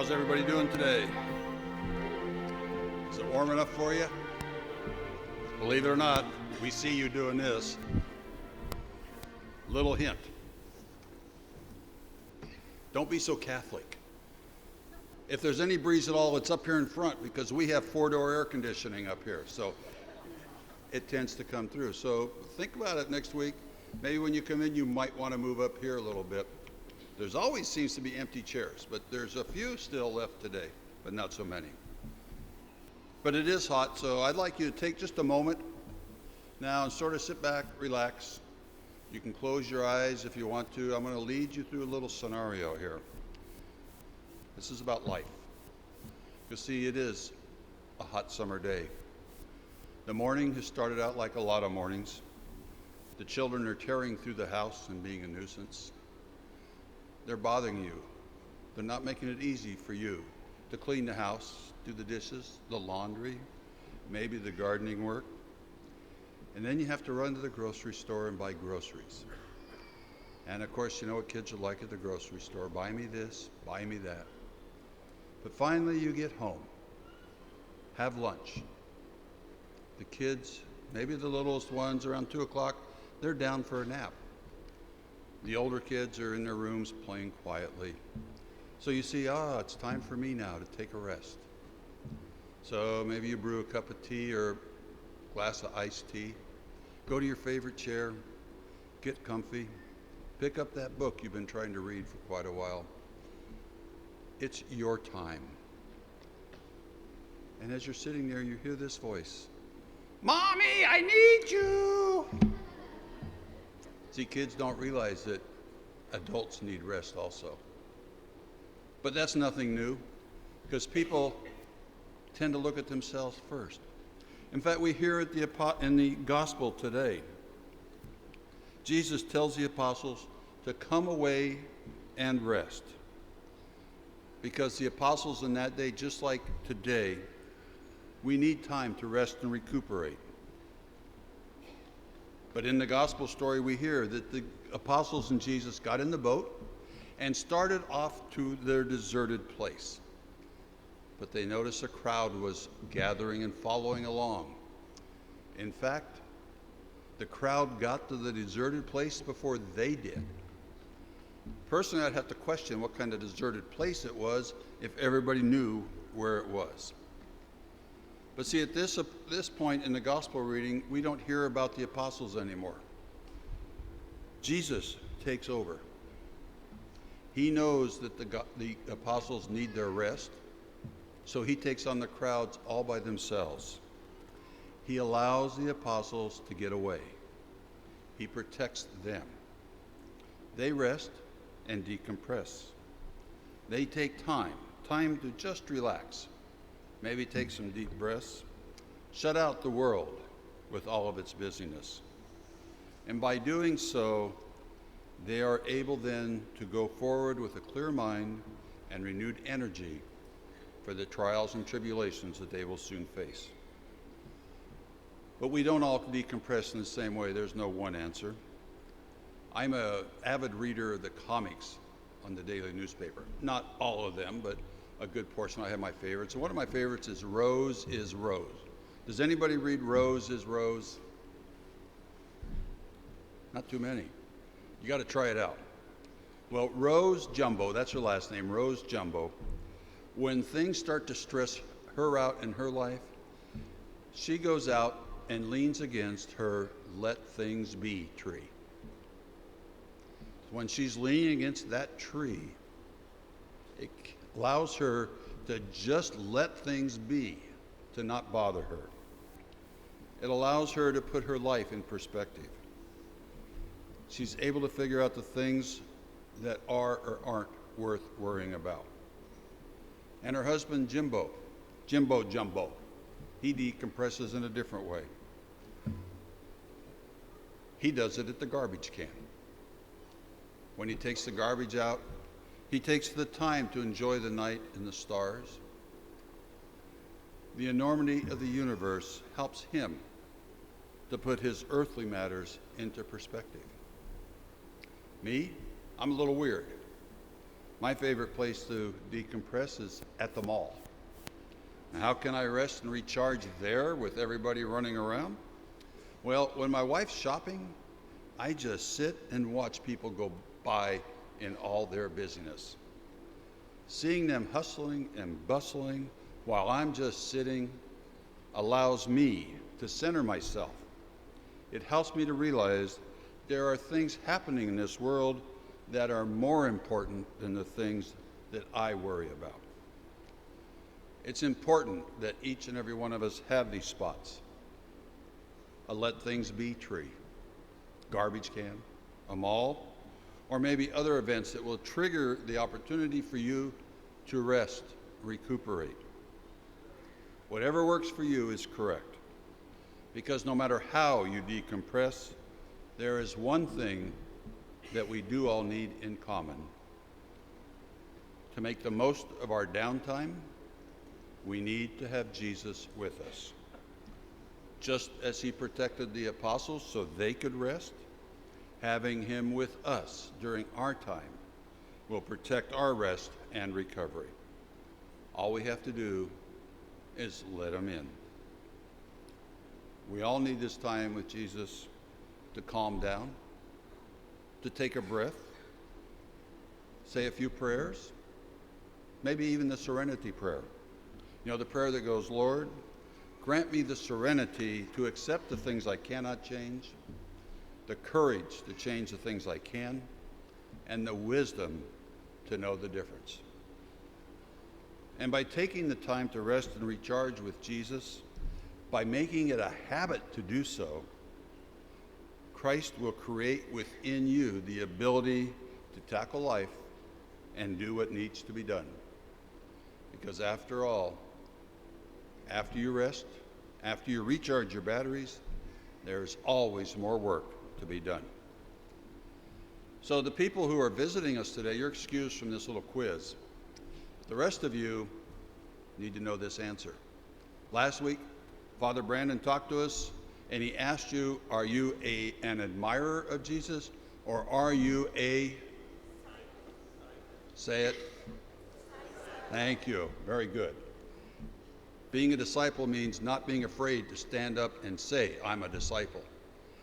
How's everybody doing today? Is it warm enough for you? Believe it or not, we see you doing this. Little hint. Don't be so Catholic. If there's any breeze at all, it's up here in front because we have four-door air conditioning up here. So it tends to come through. So think about it next week. Maybe when you come in, you might want to move up here a little bit. There's always seems to be empty chairs, but there's a few still left today, but not so many. But it is hot, so I'd like you to take just a moment now and sort of sit back, relax. You can close your eyes if you want to. I'm going to lead you through a little scenario here. This is about life. You see, it is a hot summer day. The morning has started out like a lot of mornings. The children are tearing through the house and being a nuisance. They're bothering you. They're not making it easy for you to clean the house, do the dishes, the laundry, maybe the gardening work. And then you have to run to the grocery store and buy groceries. And of course, you know what kids are like at the grocery store. Buy me this, buy me that. But finally you get home, have lunch. The kids, maybe the littlest ones around 2 o'clock, they're down for a nap. The older kids are in their rooms playing quietly. So you see, it's time for me now to take a rest. So maybe you brew a cup of tea or a glass of iced tea. Go to your favorite chair, get comfy, pick up that book you've been trying to read for quite a while. It's your time. And as you're sitting there, you hear this voice. Mommy, I need you. See, kids don't realize that adults need rest also. But that's nothing new, because people tend to look at themselves first. In fact, we hear it in the gospel today. Jesus tells the apostles to come away and rest. Because the apostles in that day, just like today, we need time to rest and recuperate. But in the gospel story, we hear that the apostles and Jesus got in the boat and started off to their deserted place. But they noticed a crowd was gathering and following along. In fact, the crowd got to the deserted place before they did. Personally, I'd have to question what kind of deserted place it was if everybody knew where it was. But see, at this point in the gospel reading, we don't hear about the apostles anymore. Jesus takes over. He knows that the apostles need their rest, so he takes on the crowds all by themselves. He allows the apostles to get away. He protects them. They rest and decompress. They take time to just relax. Maybe take some deep breaths, shut out the world with all of its busyness. And by doing so, they are able then to go forward with a clear mind and renewed energy for the trials and tribulations that they will soon face. But we don't all decompress in the same way. There's no one answer. I'm an avid reader of the comics on the daily newspaper. Not all of them, but a good portion. I have my favorites. And one of my favorites is Rose is Rose. Does anybody read Rose is Rose? Not too many. You got to try it out. Well, Rose Jumbo, that's her last name, Rose Jumbo. When things start to stress her out in her life, she goes out and leans against her let things be tree. When she's leaning against that tree, it allows her to just let things be, to not bother her. It allows her to put her life in perspective. She's able to figure out the things that are or aren't worth worrying about. And her husband, Jimbo Jumbo, he decompresses in a different way. He does it at the garbage can. When he takes the garbage out, he takes the time to enjoy the night and the stars. The enormity of the universe helps him to put his earthly matters into perspective. Me, I'm a little weird. My favorite place to decompress is at the mall. Now, how can I rest and recharge there with everybody running around? Well, when my wife's shopping, I just sit and watch people go by in all their busyness. Seeing them hustling and bustling while I'm just sitting allows me to center myself. It helps me to realize there are things happening in this world that are more important than the things that I worry about. It's important that each and every one of us have these spots. A let things be tree, garbage can, a mall, or maybe other events that will trigger the opportunity for you to rest, recuperate. Whatever works for you is correct, because no matter how you decompress, there is one thing that we do all need in common. To make the most of our downtime, we need to have Jesus with us. Just as he protected the apostles so they could rest, having him with us during our time will protect our rest and recovery. All we have to do is let him in. We all need this time with Jesus to calm down, to take a breath, say a few prayers, maybe even the serenity prayer. You know, the prayer that goes, Lord, grant me the serenity to accept the things I cannot change, the courage to change the things I can, and the wisdom to know the difference. And by taking the time to rest and recharge with Jesus, by making it a habit to do so, Christ will create within you the ability to tackle life and do what needs to be done. Because after all, after you rest, after you recharge your batteries, there's always more work to be done. So the people who are visiting us today, you're excused from this little quiz. The rest of you need to know this answer. Last week, Father Brandon talked to us, and he asked you, are you an admirer of Jesus, or are you a, say it? Thank you, very good. Being a disciple means not being afraid to stand up and say, I'm a disciple.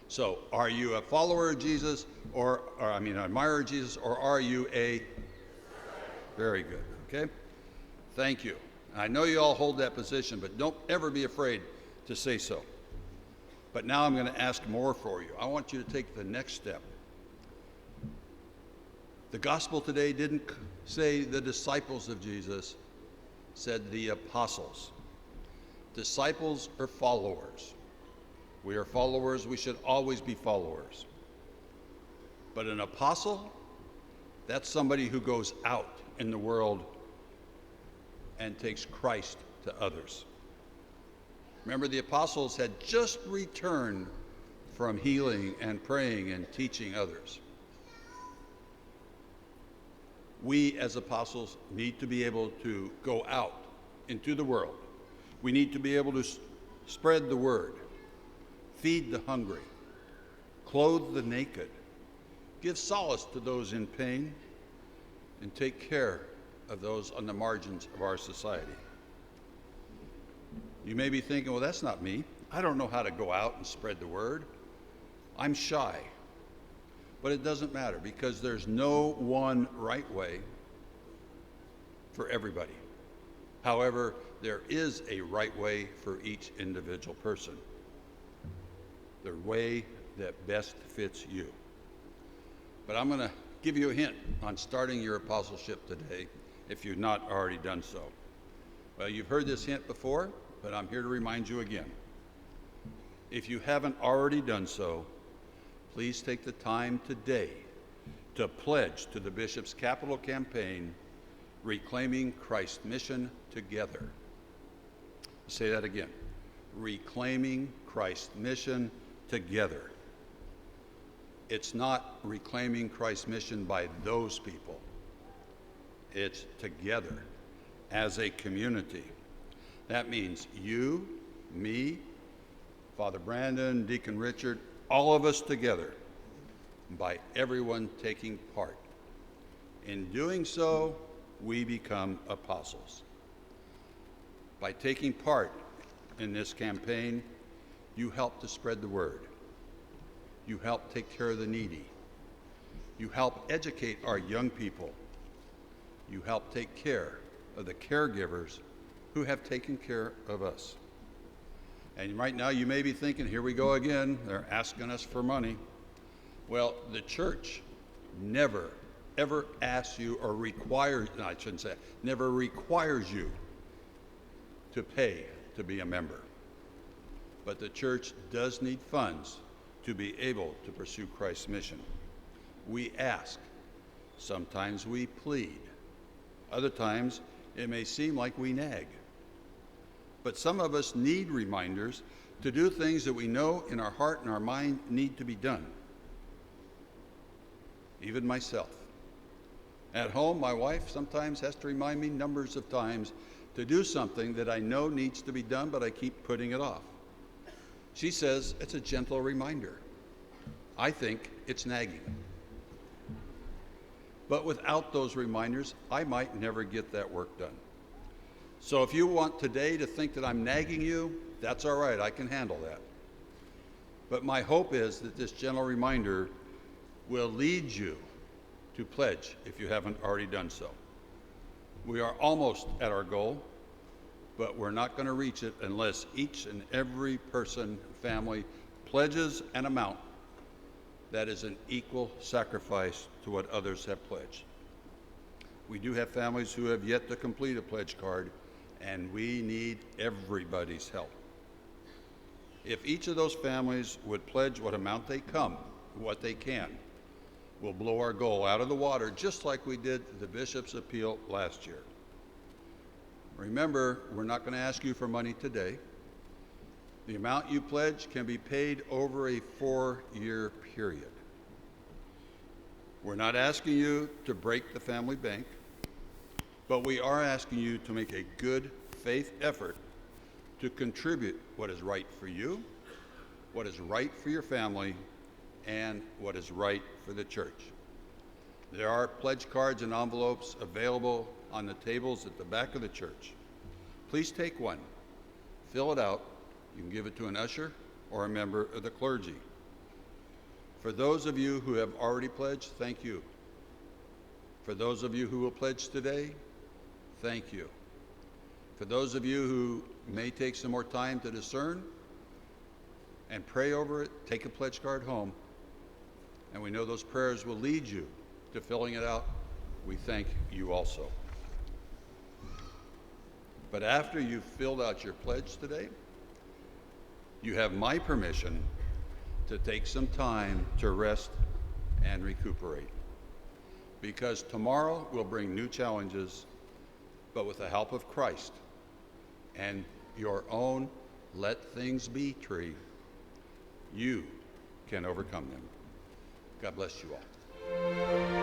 So, are you a follower of Jesus, an admirer of Jesus, or are you a? Very good, okay? Thank you. I know you all hold that position, but don't ever be afraid to say so. But now I'm going to ask more for you. I want you to take the next step. The gospel today didn't say the disciples of Jesus, said the apostles. Disciples are followers. We are followers, we should always be followers. But an apostle, that's somebody who goes out in the world and takes Christ to others. Remember, the apostles had just returned from healing and praying and teaching others. We as apostles need to be able to go out into the world. We need to be able to spread the word, feed the hungry, clothe the naked, give solace to those in pain, and take care of those on the margins of our society. You may be thinking, well, that's not me. I don't know how to go out and spread the word. I'm shy. But it doesn't matter, because there's no one right way for everybody. However, there is a right way for each individual person. The way that best fits you. But I'm going to give you a hint on starting your apostleship today, if you've not already done so. Well, you've heard this hint before, but I'm here to remind you again. If you haven't already done so, please take the time today to pledge to the Bishop's Capital Campaign, Reclaiming Christ's Mission Together. Say that again. Reclaiming Christ's mission together. It's not reclaiming Christ's mission by those people. It's together as a community. That means you, me, Father Brandon, Deacon Richard, all of us together, by everyone taking part. In doing so, we become apostles. By taking part in this campaign, you help to spread the word. You help take care of the needy. You help educate our young people. You help take care of the caregivers who have taken care of us. And right now you may be thinking, here we go again, they're asking us for money. Well, the church never, ever asks you or requires, no, I shouldn't say, never requires you to pay to be a member. But the church does need funds to be able to pursue Christ's mission. We ask, sometimes we plead, other times it may seem like we nag. But some of us need reminders to do things that we know in our heart and our mind need to be done. Even myself. At home, my wife sometimes has to remind me numbers of times to do something that I know needs to be done, but I keep putting it off. She says it's a gentle reminder. I think it's nagging. But without those reminders, I might never get that work done. So if you want today to think that I'm nagging you, that's all right, I can handle that. But my hope is that this gentle reminder will lead you to pledge if you haven't already done so. We are almost at our goal, but we're not going to reach it unless each and every person, family, pledges an amount that is an equal sacrifice to what others have pledged. We do have families who have yet to complete a pledge card, and we need everybody's help. If each of those families would pledge what amount they come, what they can, we'll blow our goal out of the water just like we did the Bishop's Appeal last year. Remember, we're not going to ask you for money today. The amount you pledge can be paid over a 4-year period. We're not asking you to break the family bank, but we are asking you to make a good faith effort to contribute what is right for you, what is right for your family, and what is right for the church. There are pledge cards and envelopes available on the tables at the back of the church. Please take one, fill it out. You can give it to an usher or a member of the clergy. For those of you who have already pledged, thank you. For those of you who will pledge today, thank you. For those of you who may take some more time to discern and pray over it, take a pledge card home. And we know those prayers will lead you to filling it out. We thank you also. But after you've filled out your pledge today, you have my permission to take some time to rest and recuperate. Because tomorrow will bring new challenges, but with the help of Christ and your own let things be tree, you can overcome them. God bless you all.